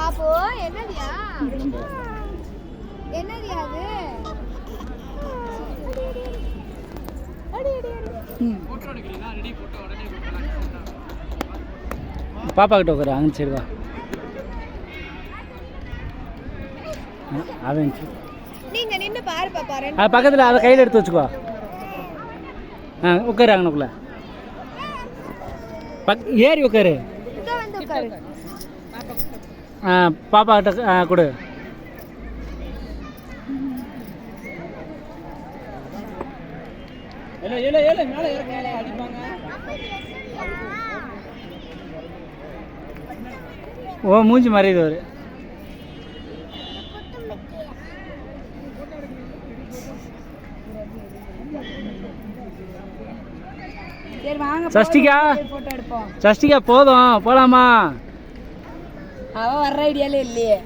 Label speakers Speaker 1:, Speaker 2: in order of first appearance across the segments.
Speaker 1: பாப்பு என்னடியா என்னடியா அது
Speaker 2: பாப்பா கிட்ட உட்காரு அங்கே சரி வா அவன்
Speaker 1: நீங்க நின்று பாரு பாப்பா
Speaker 2: அது பக்கத்தில் அதை கையில் எடுத்து வச்சுக்கோ உட்காரு அங்கனுக்குள்ள ஏறி உட்காரு
Speaker 1: வந்து உட்காரு
Speaker 2: பாப்பா கிட்ட கொடு ஓ மூஞ்சி மறையுது ஒரு சஷ்டிகா சஷ்டிகா போதும் போலாமா
Speaker 1: அவ வர்ற ஐடியாலே இல்லையே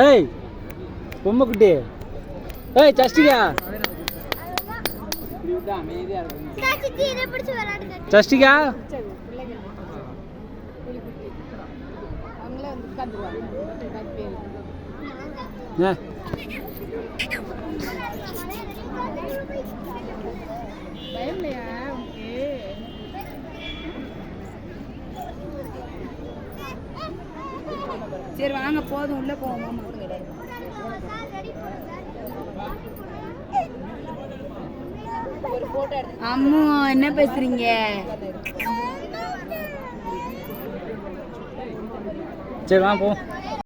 Speaker 2: ஏய் பொம்மை குட்டி ஏய் சஷ்டிகா சஷ்டிகா
Speaker 1: சரி வாங்க போதும் உள்ள போவோம் அம்மு என்ன பேசுறீங்க
Speaker 2: சரி வா போ